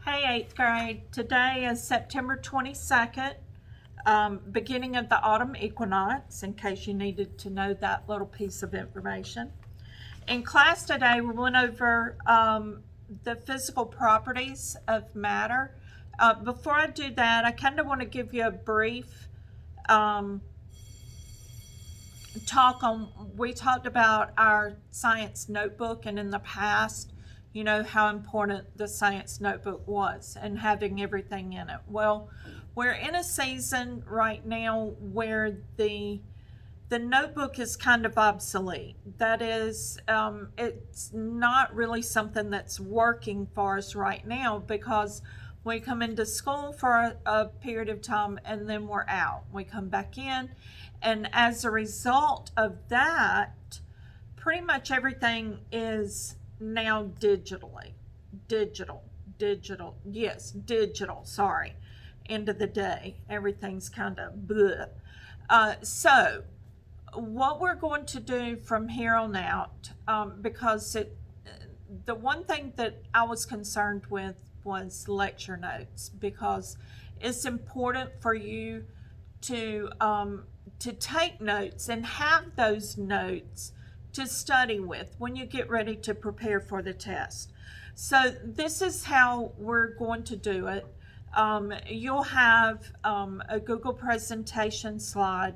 Hey, 8th grade. Today is September 22nd, beginning of the autumn equinox, in case you needed to know that little piece of information. In class today, we went over the physical properties of matter. Before I do that, I kind of want to give you a brief talk on, we talked about our science notebook, and in the past, you know, how important the science notebook was and having everything in it. Well, we're in a season right now where the notebook is kind of obsolete. That is, it's not really something that's working for us right now, because we come into school for a period of time and then we're out. We come back in, and as a result of that, pretty much everything is now digital, sorry. End of the day, everything's kind of bleh. So what we're going to do from here on out, because the one thing that I was concerned with was lecture notes, because it's important for you to take notes and have those notes to study with when you get ready to prepare for the test. So this is how we're going to do it. You'll have a Google presentation slide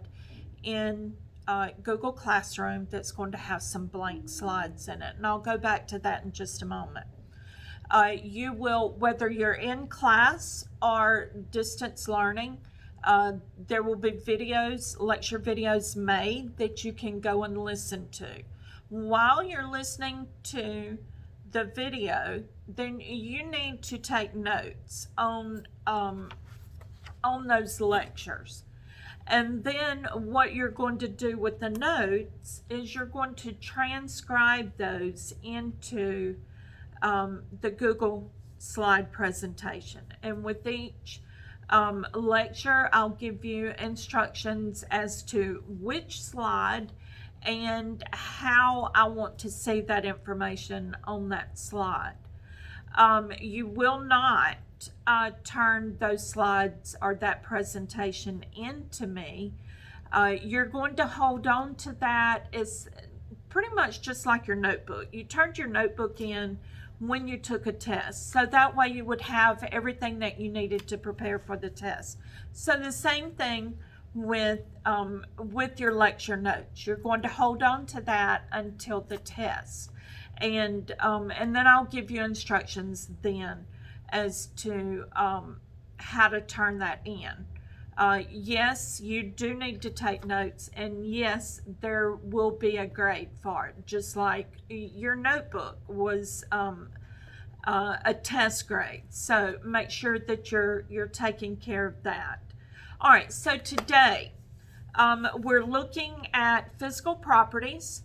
in Google Classroom that's going to have some blank slides in it, and I'll go back to that in just a moment. You will, whether you're in class or distance learning, there will be lecture videos made that you can go and listen to. While you're listening to the video, then you need to take notes on those lectures. And then what you're going to do with the notes is you're going to transcribe those into the Google slide presentation. And with each lecture, I'll give you instructions as to which slide and how I want to see that information on that slide. You will not turn those slides or that presentation into me. You're going to hold on to that. It's pretty much just like your notebook. You turned your notebook in when you took a test, so that way you would have everything that you needed to prepare for the test. So the same thing with your lecture notes. You're going to hold on to that until the test, and then I'll give you instructions then as to how to turn that in. Yes, you do need to take notes, and yes, there will be a grade for it, just like your notebook was a test grade. So make sure that you're taking care of that. All right, so today we're looking at physical properties.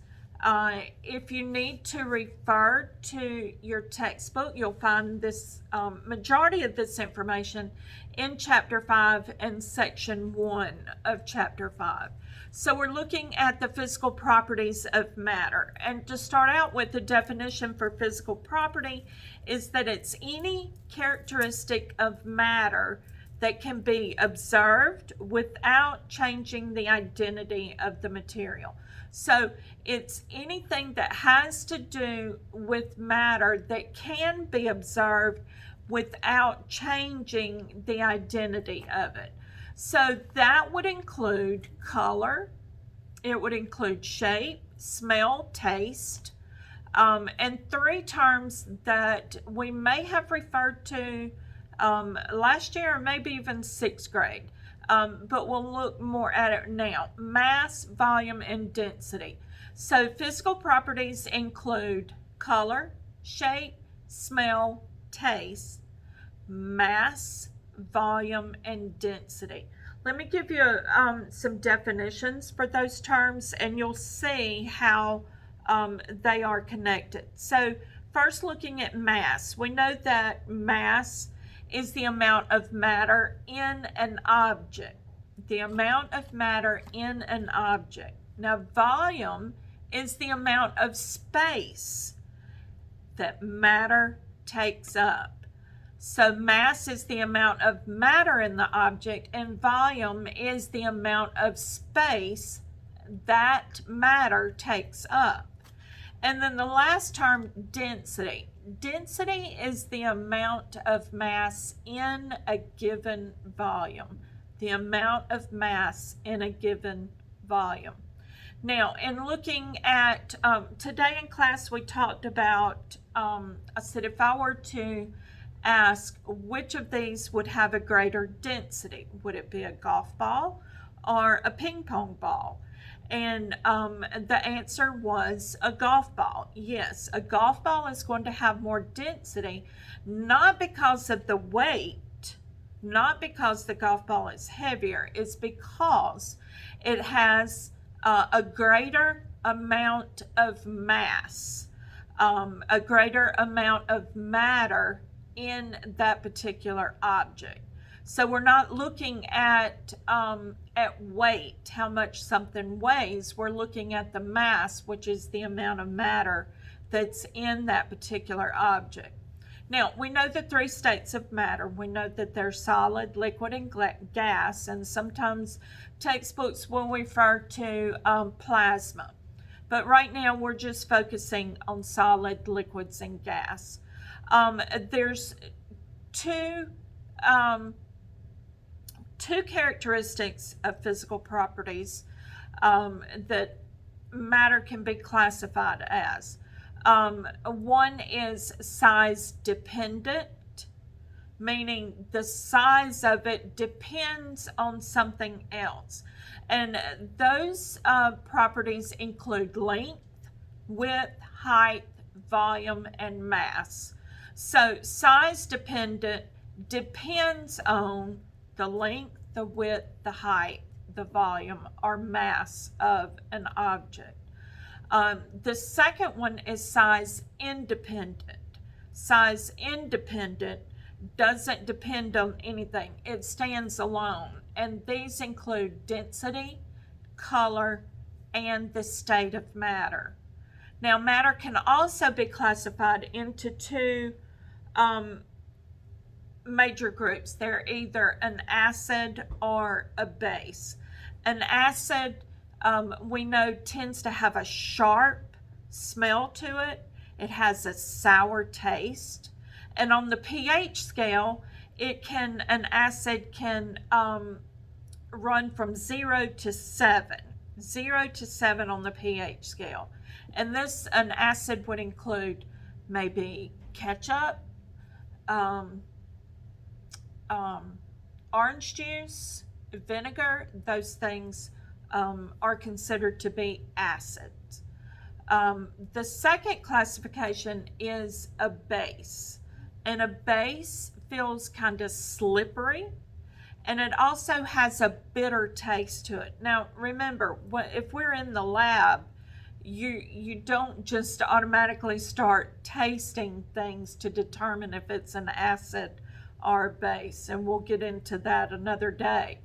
If you need to refer to your textbook, you'll find this majority of this information in Chapter 5 and Section 1 of Chapter 5. So we're looking at the physical properties of matter. And to start out with, the definition for physical property is that it's any characteristic of matter that can be observed without changing the identity of the material. So it's anything that has to do with matter that can be observed without changing the identity of it. So that would include color, it would include shape, smell, taste, and three terms that we may have referred to last year or maybe even sixth grade. But we'll look more at it now. Mass, volume, and density. So physical properties include color, shape, smell, taste, mass, volume, and density. Let me give you some definitions for those terms, and you'll see how they are connected. So first, looking at mass, we know that mass is the amount of matter in an object. The amount of matter in an object. Now, volume is the amount of space that matter takes up. So mass is the amount of matter in the object, and volume is the amount of space that matter takes up. And then the last term, density. Density is the amount of mass in a given volume. The amount of mass in a given volume. Now, in looking at, today in class we talked about, I said if I were to ask which of these would have a greater density, would it be a golf ball or a ping pong ball? And the answer was a golf ball. Yes, a golf ball is going to have more density, not because of the weight, not because the golf ball is heavier, it's because it has a greater amount of mass, a greater amount of matter in that particular object. So we're not looking at weight, how much something weighs. We're looking at the mass, which is the amount of matter that's in that particular object. Now, we know the three states of matter. We know that they're solid, liquid, and gas, and sometimes textbooks will refer to plasma. But right now, we're just focusing on solid, liquids, and gas. There's two characteristics of physical properties that matter can be classified as. One is size dependent, meaning the size of it depends on something else. And those properties include length, width, height, volume, and mass. So size dependent depends on the length, the width, the height, the volume, or mass of an object. The second one is size independent. Size independent doesn't depend on anything. It stands alone. And these include density, color, and the state of matter. Now, matter can also be classified into two major groups. They're either an acid or a base. An acid, we know, tends to have a sharp smell to it. It has a sour taste. And on the pH scale, an acid can run from 0 to 7. 0 to 7 on the pH scale. And an acid would include maybe ketchup, orange juice, vinegar. Those things are considered to be acids. The second classification is a base. And a base feels kind of slippery, and it also has a bitter taste to it. Now, remember, if we're in the lab, you don't just automatically start tasting things to determine if it's an acid or a base, and we'll get into that another day.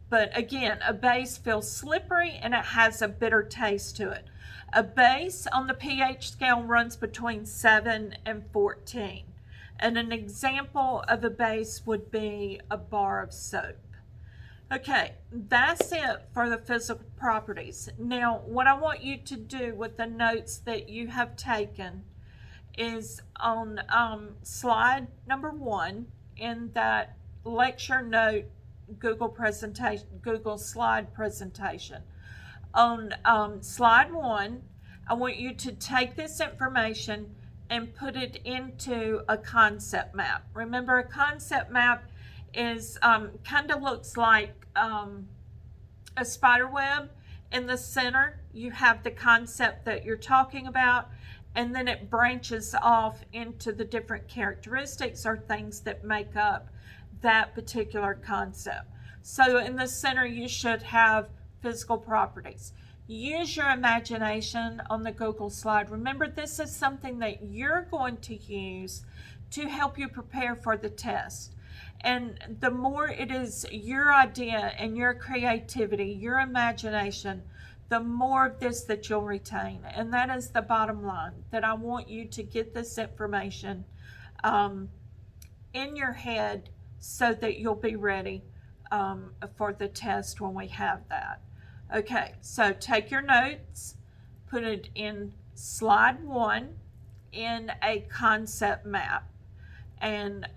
But again, a base feels slippery and it has a bitter taste to it. A base on the pH scale runs between 7 and 14. And an example of a base would be a bar of soap. Okay, that's it for the physical properties. Now, what I want you to do with the notes that you have taken is on slide number 1 in that lecture note Google slide presentation. On slide 1, I want you to take this information and put it into a concept map. Remember, a concept map is kind of looks like a spider web. In the center, you have the concept that you're talking about, and then it branches off into the different characteristics or things that make up that particular concept. So in the center, you should have physical properties. Use your imagination on the Google slide. Remember, this is something that you're going to use to help you prepare for the test. And the more it is your idea and your creativity, your imagination, the more of this that you'll retain. And that is the bottom line, that I want you to get this information in your head so that you'll be ready for the test when we have that. Okay, so take your notes, put it in slide 1 in a concept map, and